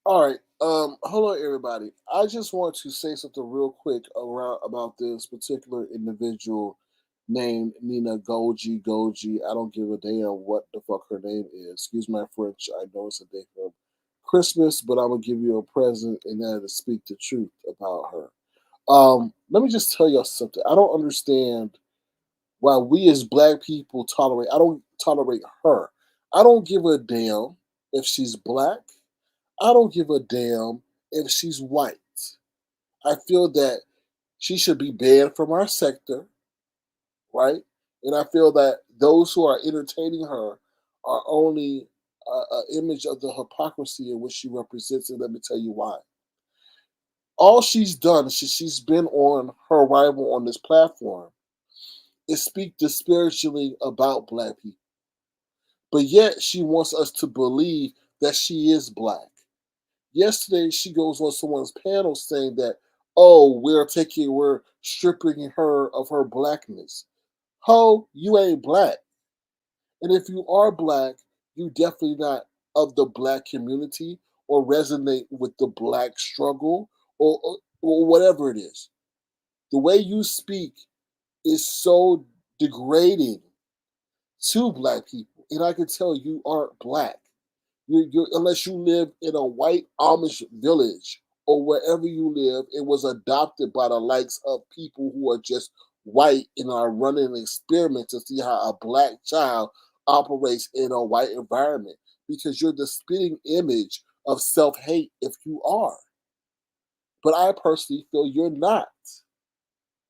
All right. Hello everybody. I just want to say something real quick around about this particular individual named Nina Golgi. I don't give a damn what the fuck her name is. Excuse my French. I know it's a day from Christmas, but I'm gonna give you a present and then to speak the truth about her. Let me just tell y'all something. I don't understand why we as black people tolerate. I don't tolerate her. I don't give a damn if she's black. I don't give a damn if she's white. I feel that she should be banned from our sector, right? And I feel that those who are entertaining her are only an image of the hypocrisy in which she represents. And let me tell you why. All she's done since she's been on her arrival on this platform is speak disparagingly about black people. But yet she wants us to believe that she is black. Yesterday, she goes on someone's panel saying that, oh, we're stripping her of her blackness. Ho, you ain't black. And if you are black, you definitely not of the black community or resonate with the black struggle or whatever it is. The way you speak is so degrading to black people. And I can tell you aren't black. Unless you live in a white Amish village or wherever you live, it was adopted by the likes of people who are just white and are running an experiment to see how a black child operates in a white environment because you're the spitting image of self hate if you are. But I personally feel you're not.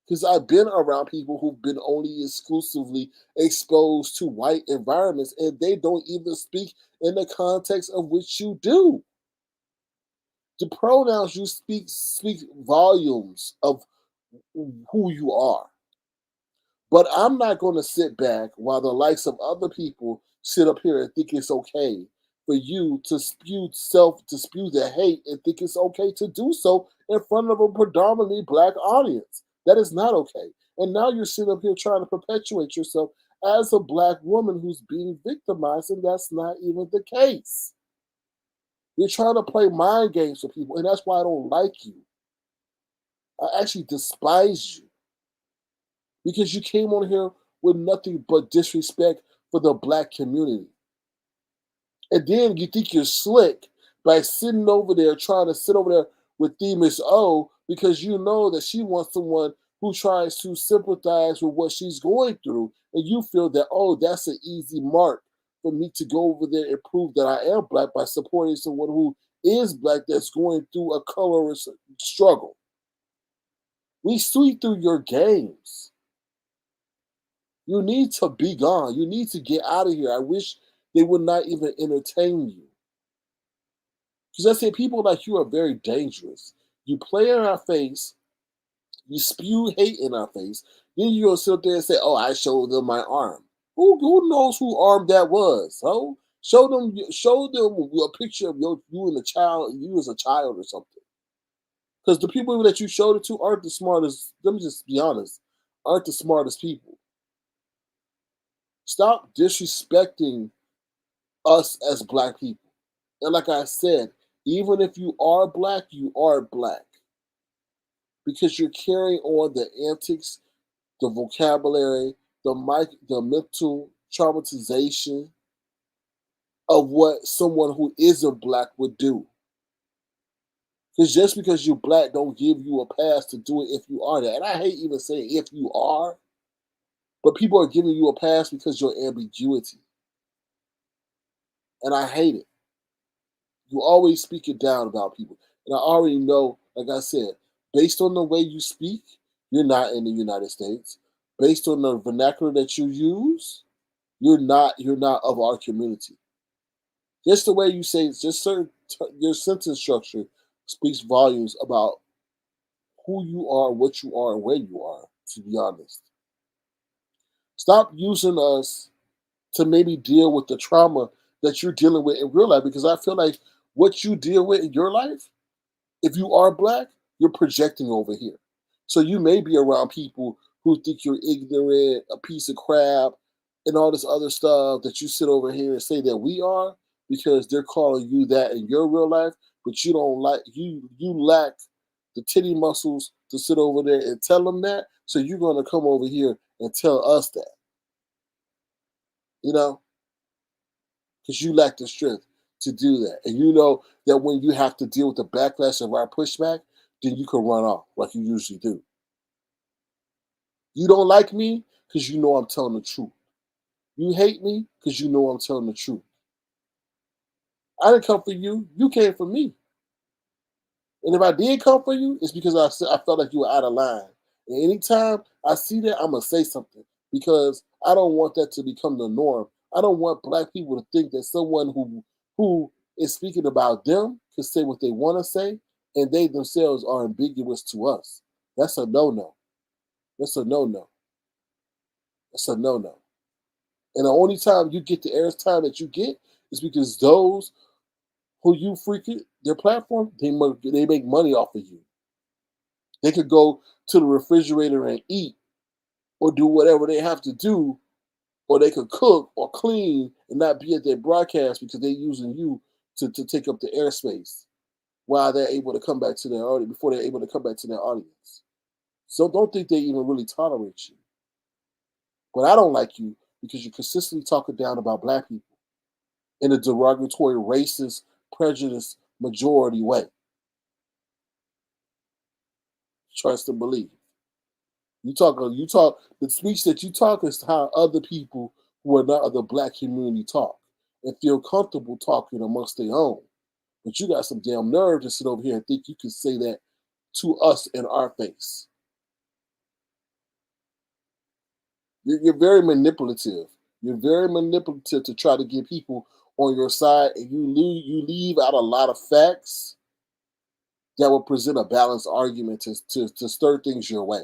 Because I've been around people who've been only exclusively exposed to white environments and they don't even speak in the context of which you do. The pronouns you speak volumes of who you are. But I'm not going to sit back while the likes of other people sit up here and think it's okay for you to spew the hate and think it's okay to do so in front of a predominantly black audience. That is not okay. And now you're sitting up here trying to perpetuate yourself as a black woman who's being victimized, and that's not even the case. You're trying to play mind games with people, and that's why I don't like you. I actually despise you because you came on here with nothing but disrespect for the black community. And then you think you're slick by sitting over there trying to sit over there with Themis O because you know that she wants someone who tries to sympathize with what she's going through. And you feel that, oh, that's an easy mark for me to go over there and prove that I am black by supporting someone who is black that's going through a colorist struggle. We see through your games. You need to be gone. You need to get out of here. I wish they would not even entertain you. Because I say people like you are very dangerous. You play in our face, you spew hate in our face, then you gonna sit there and say, "Oh, I showed them my arm." Who knows who arm that was? So show them a picture of you and a child, you as a child or something. Because the people that you showed it to aren't the smartest. Let me just be honest, aren't the smartest people. Stop disrespecting us as black people. And like I said, even if you are black, you are black because you're carrying on the antics, the vocabulary, the mental traumatization of what someone who isn't black would do. Because just because you're black don't give you a pass to do it if you are that. And I hate even saying if you are, but people are giving you a pass because your ambiguity. And I hate it. You always speak it down about people. And I already know, like I said, based on the way you speak, you're not in the United States. Based on the vernacular that you use, you're not of our community. Just the way you say just your sentence structure speaks volumes about who you are, what you are, and where you are, to be honest. Stop using us to maybe deal with the trauma that you're dealing with in real life because I feel like what you deal with in your life, if you are black, you're projecting over here. So you may be around people who think you're ignorant, a piece of crap, and all this other stuff that you sit over here and say that we are because they're calling you that in your real life. but you don't like you lack the titty muscles to sit over there and tell them that. So you're gonna come over here and tell us that, you know, because you lack the strength to do that, and you know that when you have to deal with the backlash of our pushback, then you can run off like you usually do. You don't like me because you know I'm telling the truth. You hate me because you know I'm telling the truth. I didn't come for you. You came for me. And if I did come for you, it's because I felt like you were out of line. And anytime I see that, I'm going to say something because I don't want that to become the norm. I don't want black people to think that someone who is speaking about them can say what they want to say and they themselves are ambiguous to us. That's a no-no. That's a no-no. That's a no-no. And the only time you get the airtime that you get is because those who you freaking their platform, they make money off of you. They could go to the refrigerator and eat or do whatever they have to do, or they could cook or clean and not be at their broadcast because they're using you to take up the airspace while they're able to come back to their audience before they're able to come back to their audience. So don't think they even really tolerate you. But I don't like you because you're consistently talking down about black people in a derogatory, racist, prejudiced majority way. Trust and believe. You talk. The speech that you talk is how other people who are not of the black community talk and feel comfortable talking amongst their own. But you got some damn nerve to sit over here and think you can say that to us in our face. You're very manipulative. You're very manipulative to try to get people on your side, and you leave out a lot of facts that will present a balanced argument to stir things your way.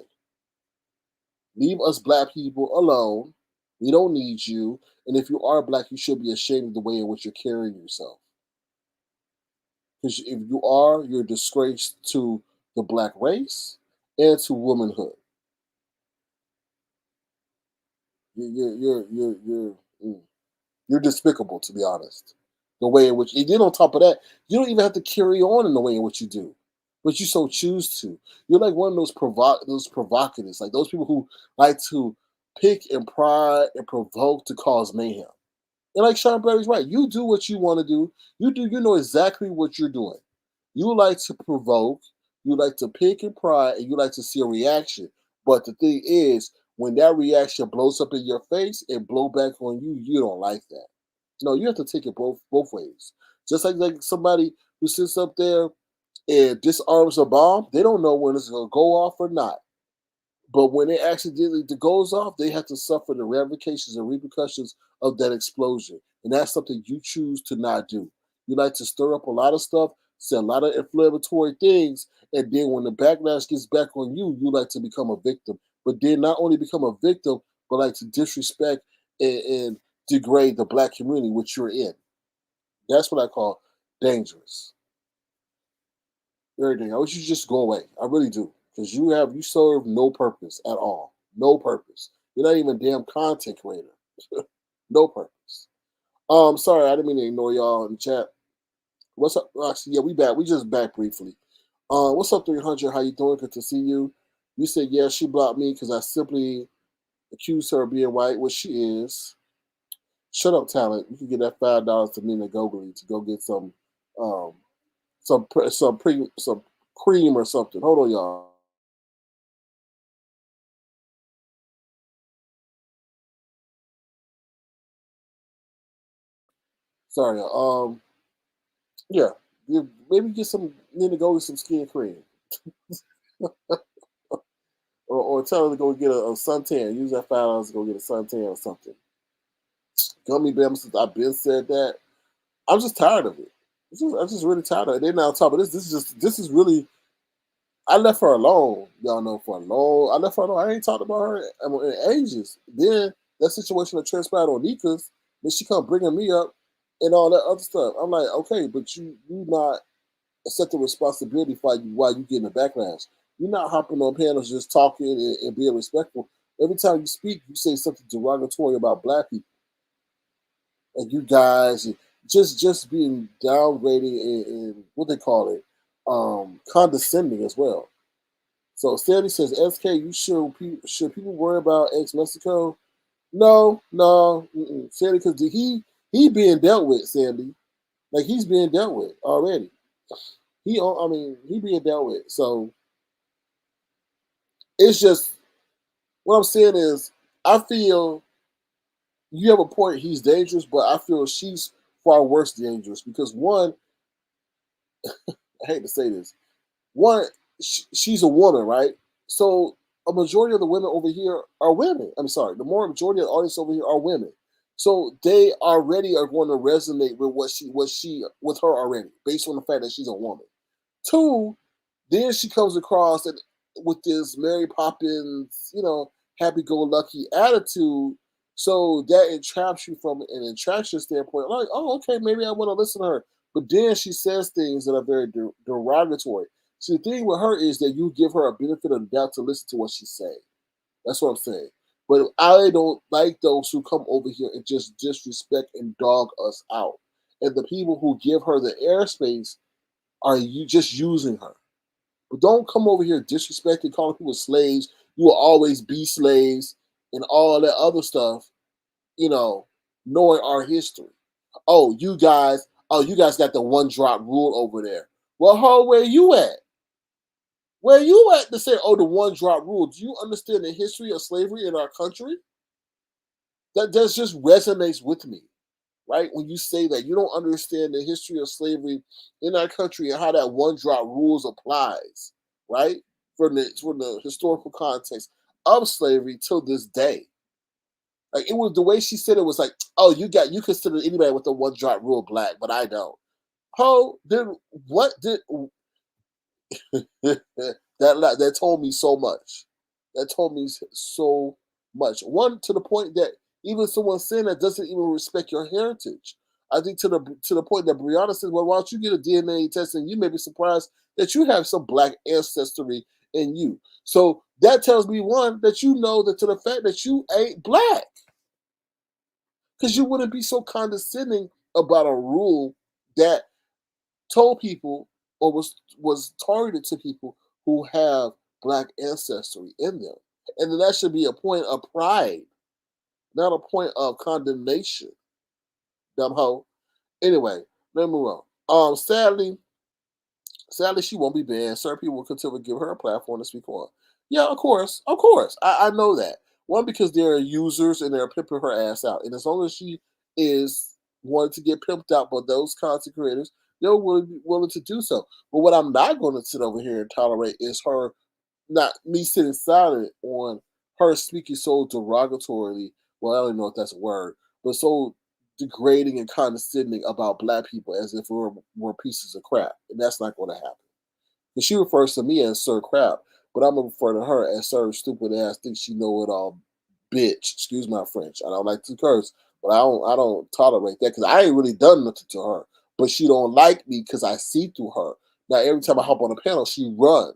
Leave us black people alone. We don't need you. And if you are black, you should be ashamed of the way in which you're carrying yourself. Because if you are, you're a disgrace to the black race and to womanhood. You're you're despicable, to be honest. The way in which, and then on top of that, you don't even have to carry on in the way in which you do, but you so choose to. You're like one of those provocators, like those people who like to pick and pry and provoke to cause mayhem. And like Sean Berry's right, you do what you want to do. You know exactly what you're doing. You like to provoke, you like to pick and pry, and you like to see a reaction. But the thing is, when that reaction blows up in your face and blow back on you, you don't like that. No, you have to take it both ways. Just like somebody who sits up there and disarms a bomb, they don't know when it's gonna go off or not. But when it accidentally goes off, they have to suffer the ramifications and repercussions of that explosion. And that's something you choose to not do. You like to stir up a lot of stuff, say a lot of inflammatory things, and then when the backlash gets back on you, you like to become a victim. But then not only become a victim, but like to disrespect and degrade the black community which you're in. That's what I call dangerous. Very dangerous. I wish you just go away. I really do. Because you serve no purpose at all. No purpose. You're not even a damn content creator. No purpose. Sorry, I didn't mean to ignore y'all in the chat. What's up? Actually, yeah, we back. We just back briefly. What's up, 300? How you doing? Good to see you. You said, yeah, she blocked me because I simply accused her of being white, which she is. Shut up, talent. You can get that $5 to Nina Gogoli to go get um some cream or something. Hold on, y'all. Sorry. Yeah. Maybe get some Nina Gogoli some skin cream, or tell her to go get a suntan. Use that $5 to go get a suntan or something. Gummy bears. I've been said that. I'm just tired of it. I'm just really tired of it. They're now on top of this. This is really. I left her alone, y'all know, for a long. I left her alone. I ain't talked about her in ages. Then that situation that transpired on Nika's, then she come bringing me up and all that other stuff. I'm like, okay, but you not accept the responsibility for why you getting the backlash. You're not hopping on panels just talking and being respectful. Every time you speak, you say something derogatory about black people and you guys, and just being downgrading and what they call it, condescending as well. So Sandy says, "SK, you should people worry about ex Mexico? No, no, Sandy, because he being dealt with, Sandy, like he's being dealt with already. I mean, he being dealt with. So it's just what I'm saying is, I feel you have a point. He's dangerous, but I feel she's far worse dangerous because one, I hate to say this, one, she's a woman, right? So a majority of the women over here are women. I'm sorry, the more majority of the audience over here are women. So they already are going to resonate with with her already, based on the fact that she's a woman. Two, then she comes across and with this Mary Poppins, happy-go-lucky attitude. So that entraps you from an attraction standpoint. Like, oh, okay, maybe I want to listen to her. But then she says things that are very derogatory. See, the thing with her is that you give her a benefit of the doubt to listen to what she's saying. That's what I'm saying. But I don't like those who come over here and just disrespect and dog us out. And the people who give her the airspace are you just using her. But don't come over here disrespecting, calling people slaves. You will always be slaves and all that other stuff, you know, knowing our history. Oh, you guys got the one drop rule over there. Well, ho, where you at? Where you at to say, oh, the one drop rule? Do you understand the history of slavery in our country? That just resonates with me, right? When you say that you don't understand the history of slavery in our country and how that one drop rules applies, right? From the historical context of slavery till this day. Like it was the way she said it was like, oh, you consider anybody with the one drop rule black, but I don't. Oh, then what did that told me so much. That told me so much. One to the point that even someone saying that doesn't even respect your heritage. I think to the point that Brianna says, "Well, why don't you get a DNA test and you may be surprised that you have some black ancestry in you." So that tells me one that you know that to the fact that you ain't black, because you wouldn't be so condescending about a rule that told people or was targeted to people who have black ancestry in them. And then that should be a point of pride, not a point of condemnation. Dumb hoe. Anyway, let me move on. Sadly, she won't be banned. Certain people will continue to give her a platform to speak on. Yeah, of course, of course. I know that. One, because there are users and they're pimping her ass out, and as long as she is wanting to get pimped out by those content creators, they're willing to do so. But what I'm not going to sit over here and tolerate is her not me sitting silent on her speaking so derogatorily. Well, I don't know if that's a word, but so degrading and condescending about black people as if we're pieces of crap, and that's not going to happen. And she refers to me as Sir Crap, but I'm gonna refer to her as Sir Stupid Ass Thinks She Know It All Bitch. Excuse my French. I don't like to curse, but I don't tolerate that because I ain't really done nothing to her. But she don't like me because I see through her. Now every time I hop on a panel, she runs.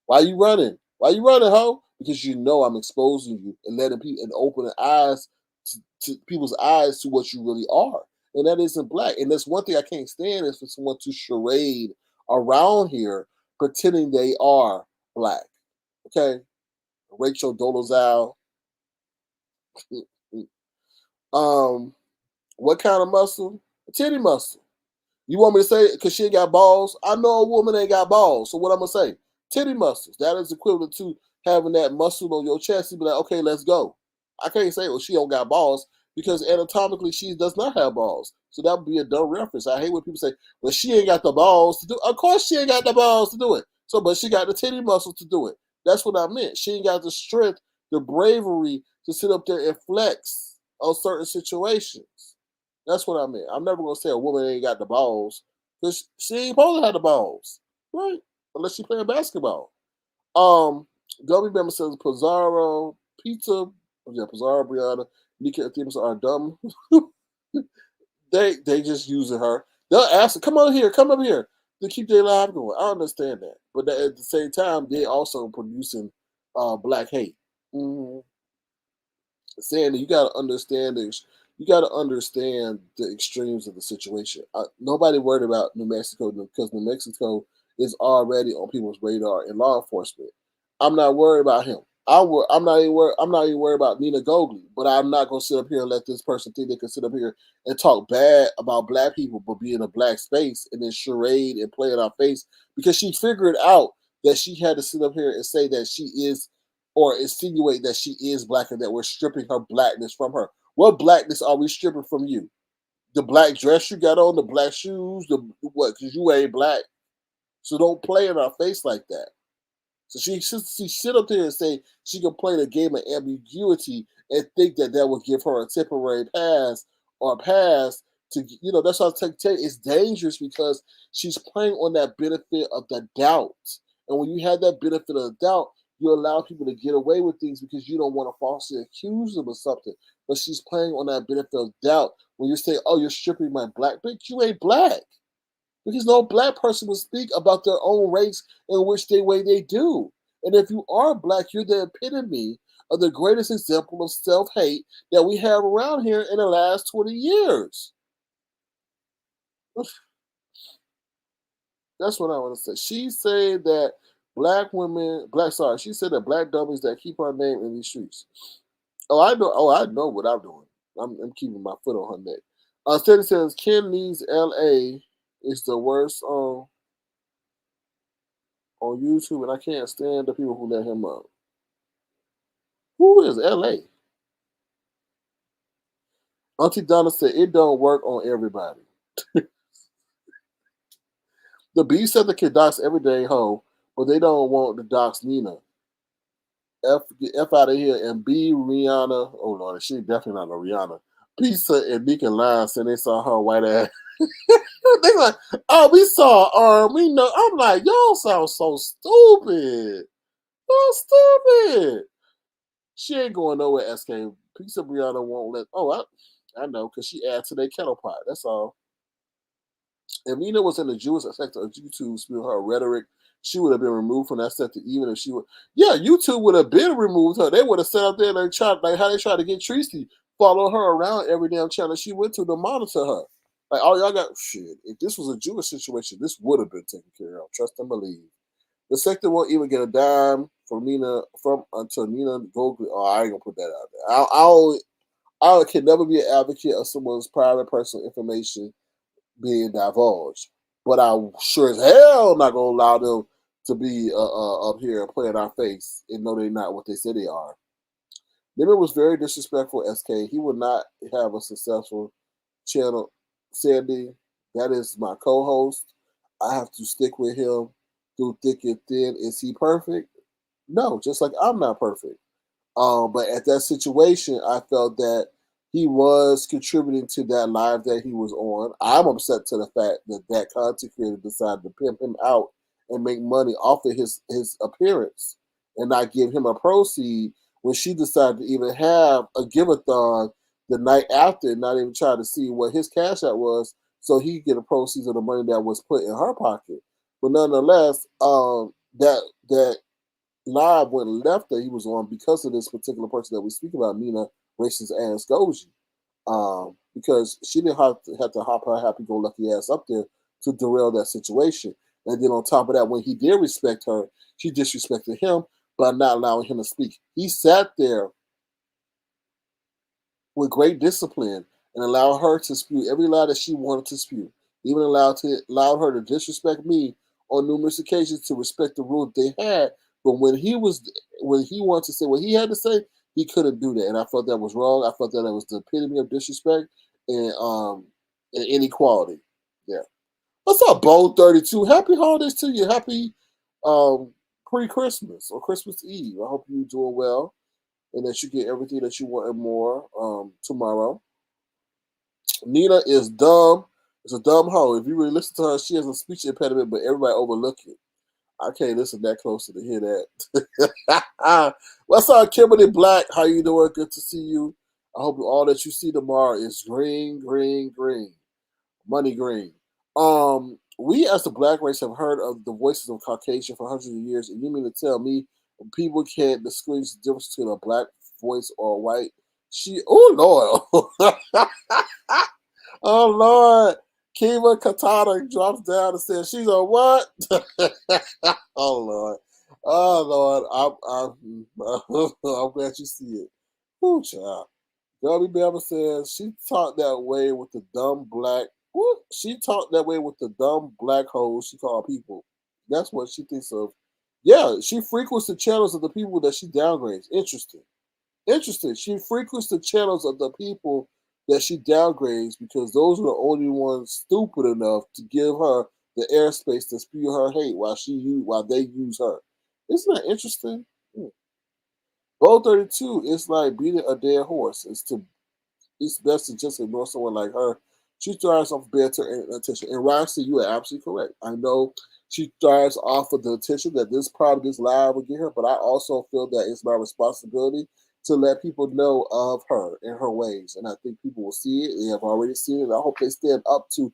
Why you running? Why you running, ho? Because you know I'm exposing you and letting people and opening eyes to people's eyes to what you really are. And that isn't black. And that's one thing I can't stand is for someone to charade around here pretending they are black. Okay? Rachel Dolezal. um, what kind of muscle? A titty muscle. You want me to say it because she ain't got balls? I know a woman ain't got balls. So what I'm gonna say? Titty muscles. That is equivalent to having that muscle on your chest. You be like, okay, let's go. I can't say, well, she don't got balls because anatomically she does not have balls. So that would be a dumb reference. I hate when people say, well, she ain't got the balls to do. Of course, she ain't got the balls to do it. So, but she got the titty muscles to do it. That's what I meant. She ain't got the strength, the bravery to sit up there and flex on certain situations. That's what I meant. I'm never gonna say a woman ain't got the balls because she ain't supposed to have the balls, right? Unless she playing basketball. Gummy Bama says Pizarro, Pizza, yeah, Pizarro, Brianna, Nika, and Themis are dumb. they just using her. They'll ask her, come on here, come up here to keep their life going. I understand that, but at the same time, they also producing black hate. Mm-hmm. Sandy, you got to understand You got to understand the extremes of the situation. Nobody worried about New Mexico because New Mexico is already on people's radar in law enforcement. I'm not worried about him. I'm not even worried. I'm not even worried about Nina Golgi. But I'm not gonna sit up here and let this person think they can sit up here and talk bad about black people, but be in a black space and then charade and play in our face because she figured out that she had to sit up here and say that she is, or insinuate that she is black and that we're stripping her blackness from her. What blackness are we stripping from you? The black dress you got on, the black shoes, the what? Because you ain't black, so don't play in our face like that. So she sit up there and say she can play the game of ambiguity and think that that will give her a temporary pass or a pass to, that's why I tell you it's dangerous because she's playing on that benefit of the doubt. And when you have that benefit of the doubt, you allow people to get away with things because you don't want to falsely accuse them of something. But she's playing on that benefit of doubt. When you say, "Oh, you're stripping my black," bitch, you ain't black. Because no black person will speak about their own race in which they way they do. And if you are black, you're the epitome of the greatest example of self-hate that we have around here in the last 20 years. That's what I want to say. She said that she said that black dummies that keep her name in these streets. I know what I'm doing. I'm keeping my foot on her neck. Steady says Ken Lee's LA is the worst on YouTube, and I can't stand the people who let him up. Who is LA? Auntie Donna said it don't work on everybody. The B said the kid docs every day hoe, but they don't want the docs Nina. Get F out of here and B Rihanna. Oh Lord, she definitely not a Rihanna. Pizza and Deacon Line said they saw her white ass. They like, oh, we saw we know. I'm like, y'all sound so stupid. So stupid. She ain't going nowhere, SK. Pizza Brianna won't let. Oh, I know, because she adds to their kettle pot. That's all. If Nina was in the Jewish sector of YouTube spill her rhetoric, she would have been removed from that sector, even if she would. Yeah, YouTube would have been removed her. They would have sat up there and tried, like how they tried to get Tracy, follow her around every damn channel she went to monitor her. Like, oh, y'all got shit. If this was a Jewish situation, this would have been taken care of. Trust and believe. The sector won't even get a dime from Nina until Nina Golgi. Oh, I ain't gonna put that out there. I can never be an advocate of someone's private personal information being divulged, but I sure as hell not gonna allow them to be up here and play in our face and know they're not what they say they are. Nina was very disrespectful. SK, he would not have a successful channel. Sandy, that is my co-host. I have to stick with him through thick and thin. Is he perfect? No, just like I'm not perfect. But at that situation, I felt that he was contributing to that live that he was on. I'm upset to the fact that that content creator decided to pimp him out and make money off of his appearance and not give him a proceed when she decided to even have a give-a-thon the night after and not even try to see what his cash out was so he could get a proceeds of the money that was put in her pocket. But nonetheless, that live went left that he was on because of this particular person that we speak about, Nina racist ass Golgi. Because she didn't have to hop her happy go lucky ass up there to derail that situation. And then on top of that, when he did respect her, she disrespected him by not allowing him to speak. He sat there with great discipline and allowed her to spew every lie that she wanted to spew. Even allowed her to disrespect me on numerous occasions to respect the rules they had. But when he wanted to say what he had to say, he couldn't do that, and I felt that was wrong. I felt that was the epitome of disrespect and inequality. Yeah. What's up, Bold 32? Happy holidays to you. Happy pre-Christmas or Christmas Eve. I hope you're doing well and that you get everything that you want and more tomorrow. Nina is dumb. It's a dumb hoe. If you really listen to her, she has a speech impediment, but everybody overlook it. I can't listen that closely to hear that. What's up, Kimberly Black? How you doing? Good to see you. I hope all that you see tomorrow is green, green, green. Money green. We as the black race have heard of the voices of Caucasian for hundreds of years, and you mean to tell me people can't distinguish the difference between a black voice or a white Oh Lord. Oh Lord. Kiva Katana drops down and says she's a what? Oh Lord. Oh Lord. I'm glad you see it. Ooh, child. Gubby Bama says she talked that way with the dumb black. What? She talked that way with the dumb black hoes she called people. That's what she thinks of. Yeah, she frequents the channels of the people that she downgrades. Interesting. Interesting. She frequents the channels of the people that she downgrades because those are the only ones stupid enough to give her the airspace to spew her hate while they use her. Isn't that interesting? Hmm. Bow 32 is like beating a dead horse. It's best to just ignore someone like her. She thrives off banter and attention. And Roxy, you are absolutely correct. I know she thrives off of the attention that this live will get her, but I also feel that it's my responsibility to let people know of her and her ways. And I think people will see it. They have already seen it. I hope they stand up to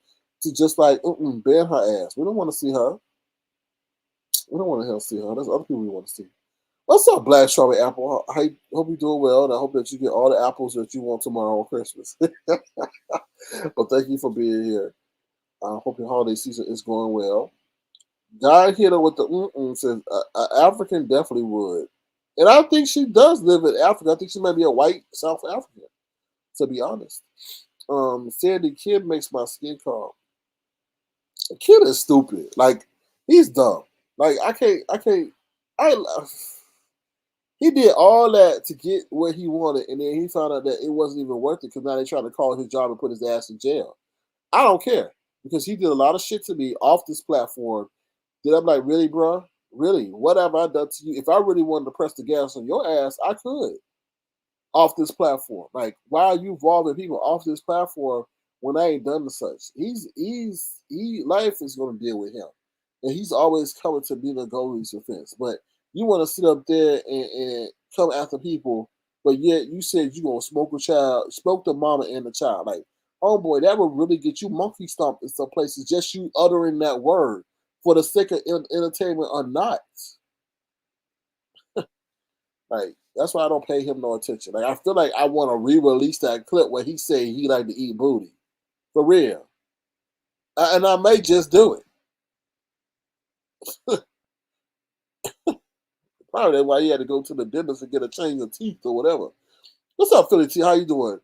just like ban her ass. We don't want to see her. We don't want to see her. There's other people we want to see. What's up, Black Strawberry Apple? Hope you're doing well, and I hope that you get all the apples that you want tomorrow on Christmas. But thank you for being here. I hope your holiday season is going well. Guy Hitter with the says African definitely would, and I think she does live in Africa. I think she might be a white South African, to be honest. Sandy Kid makes my skin calm. Kid is stupid. Like he's dumb. Like I he did all that to get what he wanted, and then he found out that it wasn't even worth it because now they trying to call his job and put his ass in jail. I don't care because he did a lot of shit to me off this platform. That I'm like, really, bro? Really? What have I done to you? If I really wanted to press the gas on your ass, I could off this platform. Like, why are you involving people off this platform when I ain't done the such? He life is gonna deal with him. And he's always coming to be the Golgi's defense. But you wanna sit up there and come after people, but yet you said you gonna smoke the mama and the child. Like, oh boy, that would really get you monkey stomped in some places, just you uttering that word for the sake of entertainment or not. Like that's why I don't pay him no attention. Like I feel like I want to re-release that clip where he said he like to eat booty for real, and I may just do it. Probably that's why he had to go to the dentist and get a change of teeth or whatever. What's up, Philly T? How you doing?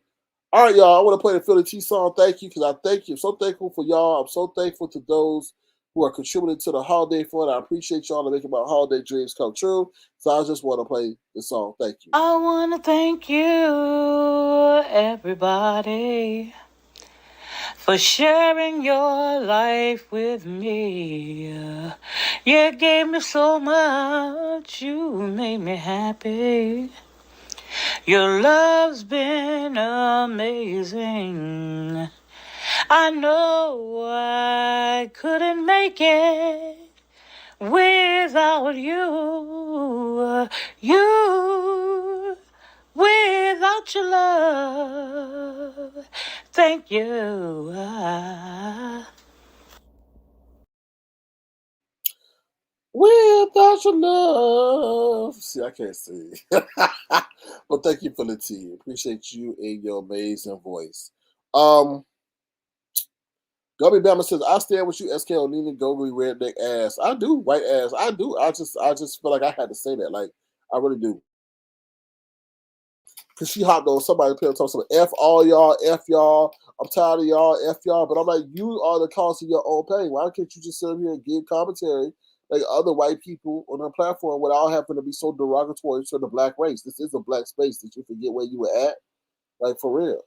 All right, y'all. I want to play the Philly T song. Thank you, because I thank you. I'm so thankful for y'all. I'm so thankful to those who are contributing to the holiday fund. I appreciate y'all to making my holiday dreams come true. So I just want to play the song. Thank you. I want to thank you, everybody, for sharing your life with me. You gave me so much, you made me happy. Your love's been amazing. I know I couldn't make it without you. You. Without your love, thank you. Without your love. See, I can't sing. But thank you for the tea. Appreciate you and your amazing voice. Um, Gummy Bama says, I stand with you, SK Nina Gogi redneck ass. I do, white ass. I do. I just feel like I had to say that. Like, I really do. Cause she hopped on somebody playing talking something, F all y'all, F y'all, I'm tired of y'all, F y'all. But I'm like, you are the cause of your own pain. Why can't you just sit up here and give commentary like other white people on her platform without having to be so derogatory to the black race? This is a black space. Did you forget where you were at? Like for real.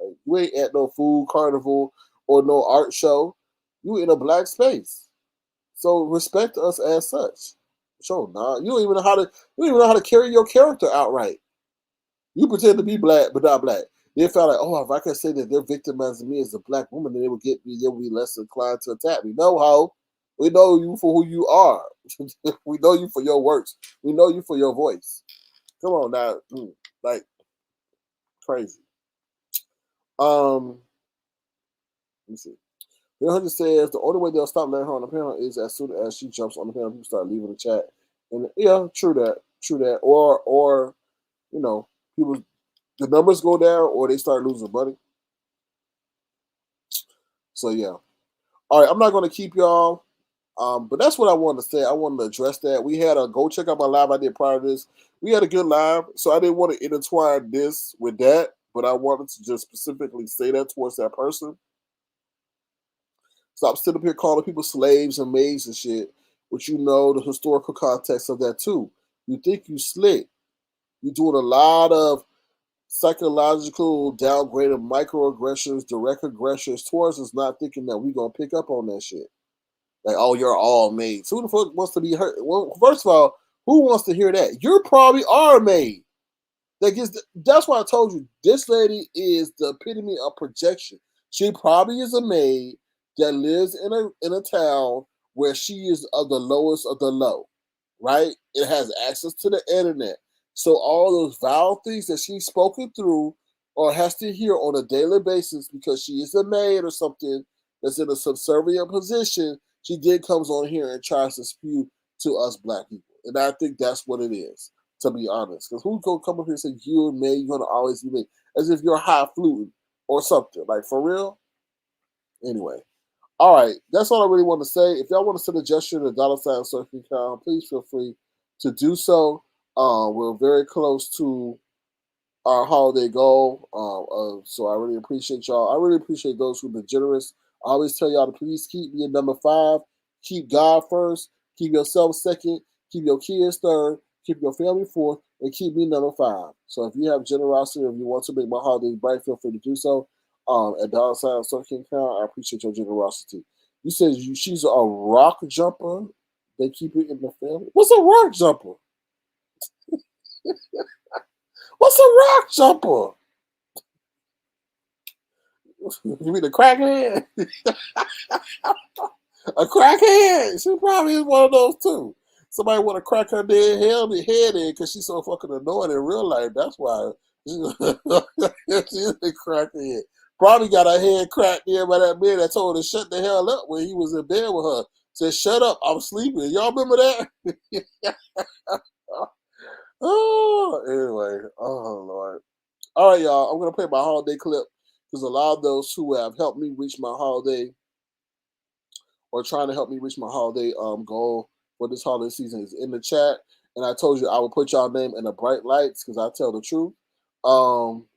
Like, you ain't at no food carnival or no art show. You in a black space. So respect us as such. Sure, nah. You don't even know how to carry your character outright. You pretend to be black, but not black. They felt like, oh, if I could say that they're victimizing me as a black woman, then they would be less inclined to attack me. No, ho. We know you for who you are. We know you for your works. We know you for your voice. Come on now. Like crazy. Let me see. 300 says the only way they'll stop letting her on the panel is as soon as she jumps on the panel, people start leaving the chat. And yeah, true that. True that. Or, people the numbers go down or they start losing money. So yeah. All right, I'm not going to keep y'all. But that's what I wanted to say. I wanted to address that. We had a go check out my live I did prior to this. We had a good live, so I didn't want to intertwine this with that, but I wanted to just specifically say that towards that person. Stop sitting up here calling people slaves and maids and shit, but you know the historical context of that too. You think you slick. You're doing a lot of psychological downgraded microaggressions, direct aggressions towards us, not thinking that we're going to pick up on that shit. Like, oh, you're all maids. Who the fuck wants to be hurt? Well, first of all, who wants to hear that? You probably are a maid. That's why I told you this lady is the epitome of projection. She probably is a maid that lives in a town where she is of the lowest of the low, right? It has access to the internet. So all those vile things that she's spoken through or has to hear on a daily basis because she is a maid or something that's in a subservient position, she then comes on here and tries to spew to us black people. And I think that's what it is, to be honest. Because who's gonna come up here and say you and me, you're gonna always be me, as if you're high fluting or something. Like for real? Anyway. All right, that's all I really want to say. If y'all want to send a gesture to $ Surfing account, please feel free to do so. We're very close to our holiday goal. So I really appreciate y'all. I really appreciate those who've been generous. I always tell y'all to please keep me at number 5. Keep God first. Keep yourself second. Keep your kids third. Keep your family fourth. And keep me number 5. So if you have generosity, if you want to make my holidays bright, feel free to do so. At $ Circle account, I appreciate your generosity. You said she's a rock jumper. They keep it in the family. What's a rock jumper? What's a rock jumper? You mean a crackhead? A crackhead? She probably is one of those too. Somebody want to crack her dead head in because she's so fucking annoying in real life. That's why she's a crackhead. Probably got her head cracked in by that man that told her to shut the hell up when he was in bed with her. Said, "Shut up, I'm sleeping." Y'all remember that? Oh, anyway. Oh, Lord. All right, y'all. I'm going to play my holiday clip because a lot of those who have helped me reach my holiday or trying to help me reach my holiday goal for this holiday season is in the chat. And I told you I would put y'all name in the bright lights because I tell the truth. Um,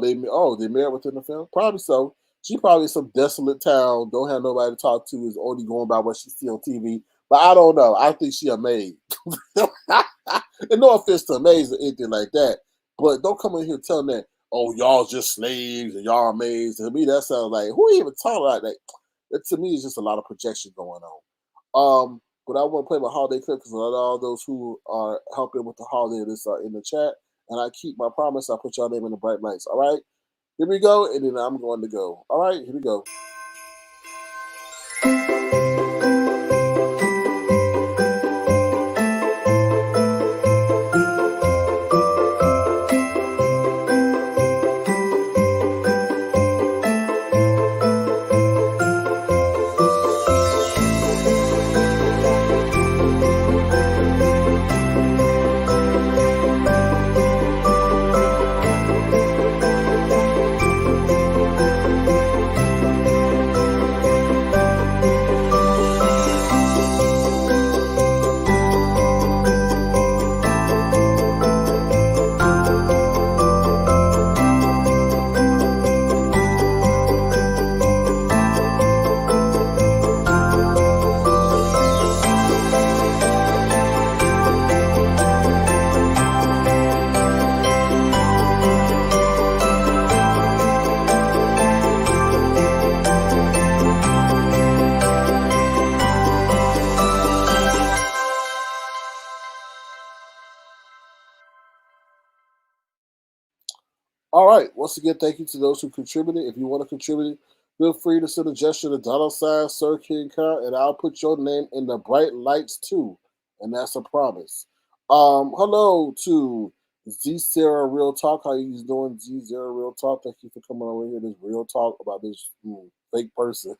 they married within the film? Probably so. She probably in some desolate town, don't have nobody to talk to, is only going by what she see on TV. But I don't know. I think she a maid. And no offense to maids or anything like that. But don't come in here telling that, oh, y'all just slaves and y'all maids. To me, that sounds like, who even talking like that? That to me is just a lot of projection going on. But I want to play my holiday clip because a lot of all those who are helping with the holiday list are in the chat. And I keep my promise. I put y'all name in the bright lights. All right? Here we go. And then I'm going to go. All right? Here we go. All right. Once again, thank you to those who contributed. If you want to contribute, feel free to send a gesture to $Sir King Count, and I'll put your name in the bright lights too. And that's a promise. Hello to Z Sarah Real Talk. How you doing, Z Sarah Real Talk? Thank you for coming over here. This real talk about this fake person.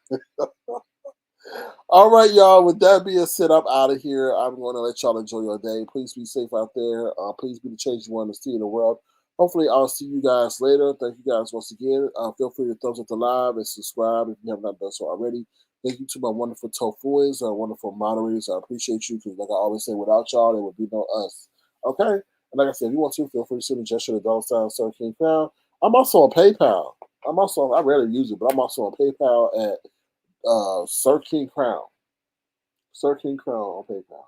All right, y'all. With that being said, I'm out of here. I'm going to let y'all enjoy your day. Please be safe out there. Please be the change you want to see in the world. Hopefully, I'll see you guys later. Thank you guys once again. Feel free to thumbs up the live and subscribe if you have not done so already. Thank you to my wonderful tofuas, wonderful moderators. I appreciate you because, like I always say, without y'all, there would be no us. Okay? And like I said, if you want to, feel free to send a gesture to $, Sir King Crown. I'm also on PayPal. I rarely use it, but I'm also on PayPal at Sir King Crown. Sir King Crown on PayPal.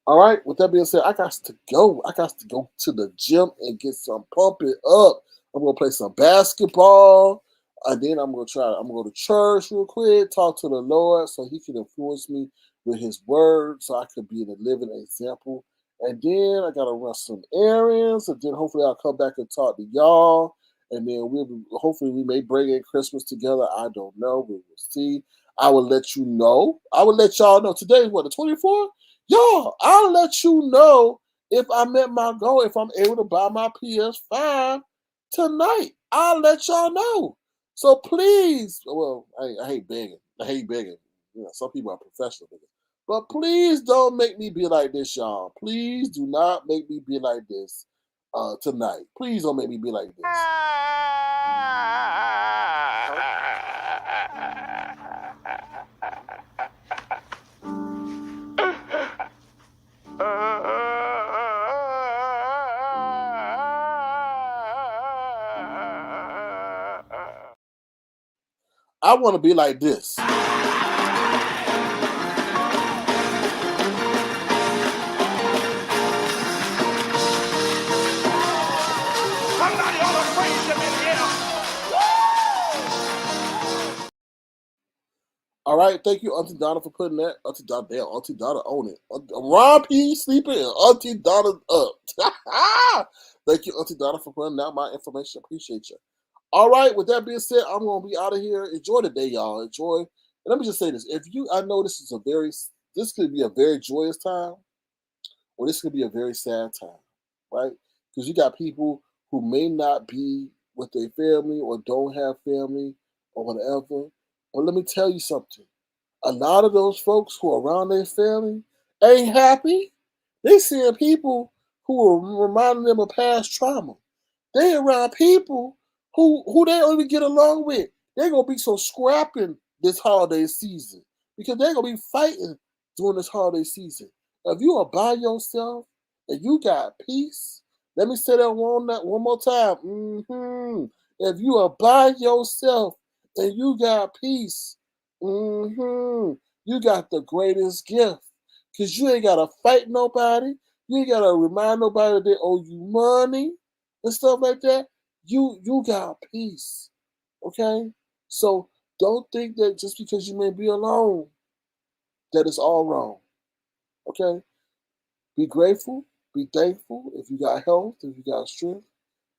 All right. With that being said, I got to go. I got to go to the gym and get some pumping up. I'm gonna play some basketball, and then I'm gonna try. I'm gonna go to church real quick, talk to the Lord, so He can influence me with His word, so I can be the living example. And then I gotta run some errands, and then hopefully I'll come back and talk to y'all. And then hopefully we may bring in Christmas together. I don't know. We will see. I will let you know. I will let y'all know. Today is what, the 24th? Y'all, I'll let you know if I met my goal, if I'm able to buy my PS5 tonight. I'll let y'all know. So please, well, I hate begging. I hate begging. You know, some people are professional begging. But please don't make me be like this, y'all. Please do not make me be like this tonight. Please don't make me be like this. I want to be like this. Somebody ought to praise him in here. All right, thank you, Auntie Donna, for putting that. Auntie Donna, damn, Auntie Donna own it. Ron P. sleeping and Auntie Donna up. Thank you, Auntie Donna, for putting out my information. Appreciate you. All right, with that being said, I'm gonna be out of here. Enjoy the day, y'all. Enjoy. And let me just say this: I know this could be a very joyous time, or this could be a very sad time, right? Because you got people who may not be with their family or don't have family or whatever. But let me tell you something. A lot of those folks who are around their family ain't happy. They seeing people who are reminding them of past trauma. They around people who they don't even get along with. They're gonna be so scrapping this holiday season because they're gonna be fighting during this holiday season. If you are by yourself and you got peace, let me say that one more time. If you are by yourself and you got peace, you got the greatest gift. Cause you ain't gotta fight nobody. You ain't gotta remind nobody that they owe you money and stuff like that. You got peace. Okay? So don't think that just because you may be alone that it's all wrong. Okay? Be grateful, be thankful if you got health, if you got strength.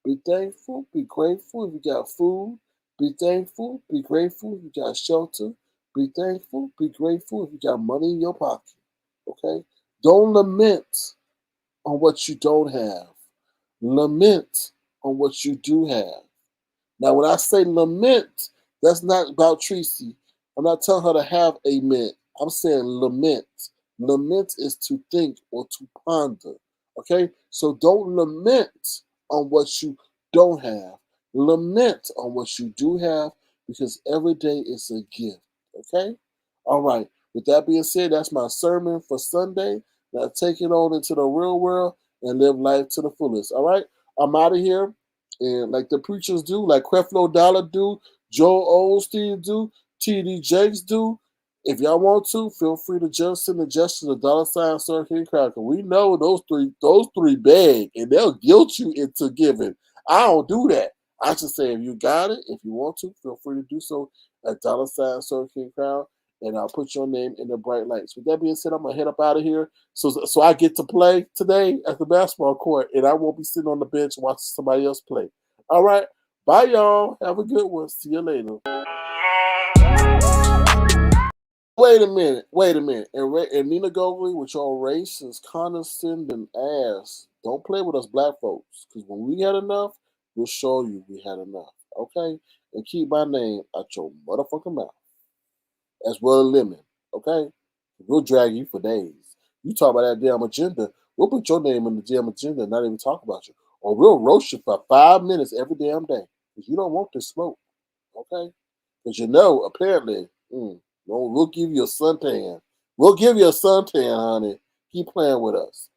Be thankful, be grateful if you got food. Be thankful, be grateful if you got shelter. Be thankful, be grateful if you got money in your pocket. Okay? Don't lament on what you don't have. Lament on what you do have. Now, when I say lament, that's not about Tracy. I'm not telling her to have a mint. I'm saying lament. Lament is to think or to ponder. Okay? So don't lament on what you don't have. Lament on what you do have because every day is a gift. Okay? All right. With that being said, that's my sermon for Sunday. Now take it on into the real world and live life to the fullest. All right? I'm out of here. And like the preachers do, like Creflo Dollar do, Joel Osteen do, TD Jakes do. If y'all want to, feel free to just send a gesture to $, Cracker. We know those three beg, and they'll guilt you into giving. I don't do that. I just say if you got it, if you want to, feel free to do so at $Crown, and I'll put your name in the bright lights. With that being said, I'm gonna head up out of here. So I get to play today at the basketball court, and I won't be sitting on the bench watching somebody else play. All right, bye y'all. Have a good one. See you later. Wait a minute. And Nina Golgi with your racist, condescending ass. Don't play with us black folks, because when we had enough, we'll show you we had enough. Okay? And keep my name out your motherfucking mouth, as well as lemon. Okay? We'll drag you for days. You talk about that damn agenda, we'll put your name in the damn agenda and not even talk about you. or we'll roast you for 5 minutes every damn day because you don't want this smoke, okay? Because apparently, we'll give you a suntan. We'll give you a suntan, honey. Keep playing with us.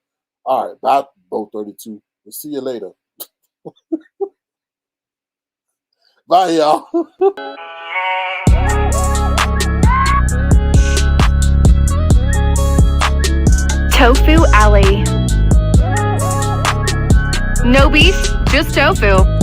All right, bye, Bo 32. We'll see you later. Bye, y'all. Tofu Alley. No beef, just tofu.